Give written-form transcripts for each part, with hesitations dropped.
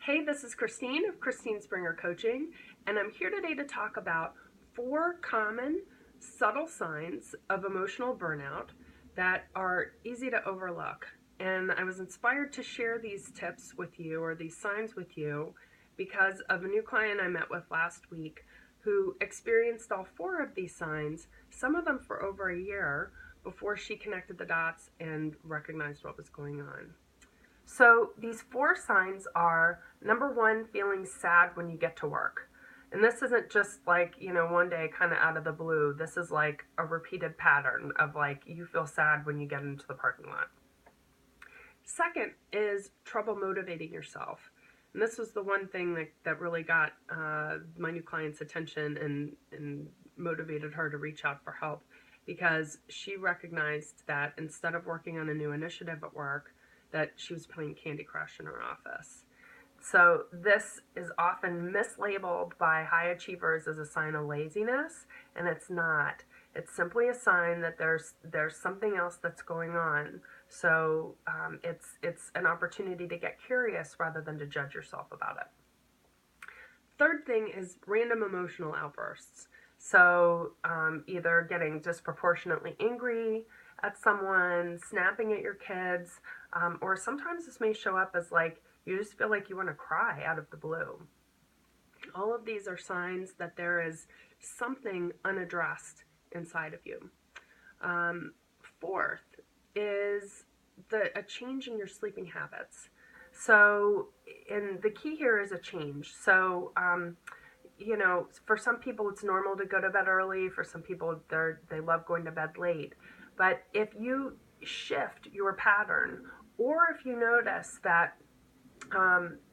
Hey, this is Christine of Christine Springer Coaching, and I'm here today to talk about 4 common subtle signs of emotional burnout that are easy to overlook. And I was inspired to share these tips with you, or these signs with you, because of a new client I met with last week who experienced all 4 of these signs, some of them for over a year, before she connected the dots and recognized what was going on. So these 4 signs are: number 1, feeling sad when you get to work. And this isn't just like, one day kind of out of the blue. This is like a repeated pattern of like you feel sad when you get into the parking lot. Second is trouble motivating yourself. And this was the one thing that really got my new client's attention and motivated her to reach out for help, because she recognized that instead of working on a new initiative at work, that she was playing Candy Crush in her office. So this is often mislabeled by high achievers as a sign of laziness, and it's not. It's simply a sign that there's something else that's going on. So it's an opportunity to get curious rather than to judge yourself about it. Third thing is random emotional outbursts. So either getting disproportionately angry at someone, snapping at your kids, or sometimes this may show up as like you just feel like you want to cry out of the blue. All of these are signs that there is something unaddressed inside of you. Fourth is a change in your sleeping habits. So, and the key here is a change. So, for some people it's normal to go to bed early. For some people, they love going to bed late. But if you shift your pattern, or if you notice that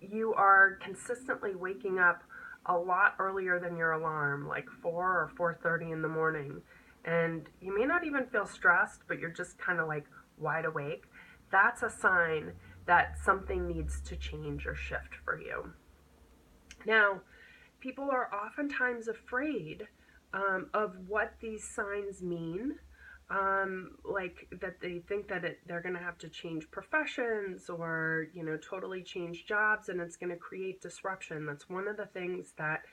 you are consistently waking up a lot earlier than your alarm, like 4 or 4:30 in the morning, and you may not even feel stressed, but you're just kind of like wide awake, that's a sign that something needs to change or shift for you. Now, people are oftentimes afraid of what these signs mean. Like that they think that they're going to have to change professions or, totally change jobs, and it's going to create disruption. That's one of the things that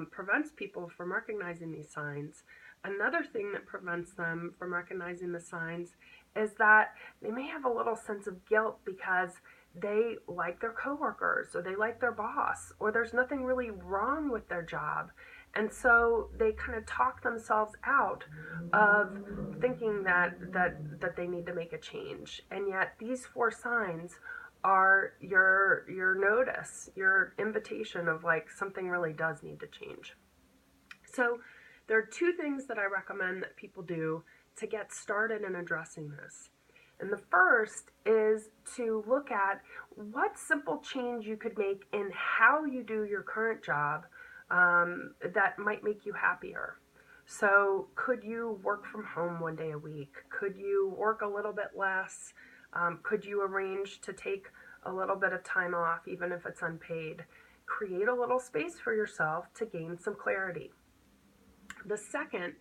prevents people from recognizing these signs. Another thing that prevents them from recognizing the signs is that they may have a little sense of guilt because they like their coworkers, or they like their boss, or there's nothing really wrong with their job. And so they kind of talk themselves out of thinking that they need to make a change. And yet these 4 signs are your notice, your invitation of like something really does need to change. So there are 2 things that I recommend that people do to get started in addressing this. And the first is to look at what simple change you could make in how you do your current job that might make you happier. So could you work from home one day a week? Could you work a little bit less? Could you arrange to take a little bit of time off, even if it's unpaid? Create a little space for yourself to gain some clarity. The second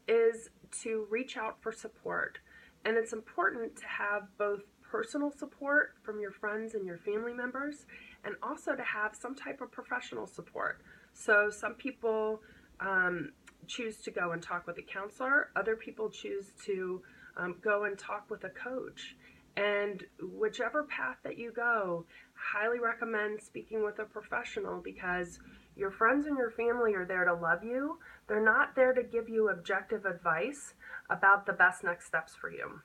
is to reach out for support. And it's important to have both personal support from your friends and your family members, and also to have some type of professional support. So some people choose to go and talk with a counselor. Other people choose to go and talk with a coach. And whichever path that you go, highly recommend speaking with a professional, because your friends and your family are there to love you. They're not there to give you objective advice about the best next steps for you.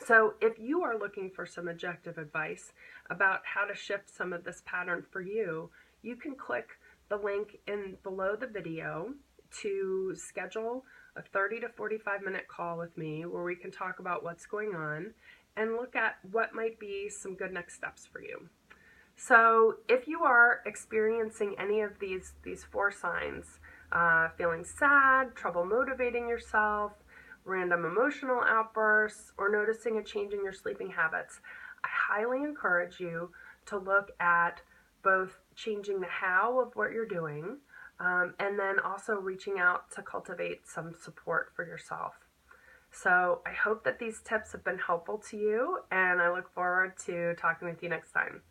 So if you are looking for some objective advice about how to shift some of this pattern for you, you can click the link in below the video to schedule a 30 to 45-minute call with me where we can talk about what's going on and look at what might be some good next steps for you. So if you are experiencing any of these 4 signs, feeling sad, trouble motivating yourself, random emotional outbursts, or noticing a change in your sleeping habits, I highly encourage you to look at both changing the how of what you're doing, and then also reaching out to cultivate some support for yourself. So I hope that these tips have been helpful to you, and I look forward to talking with you next time.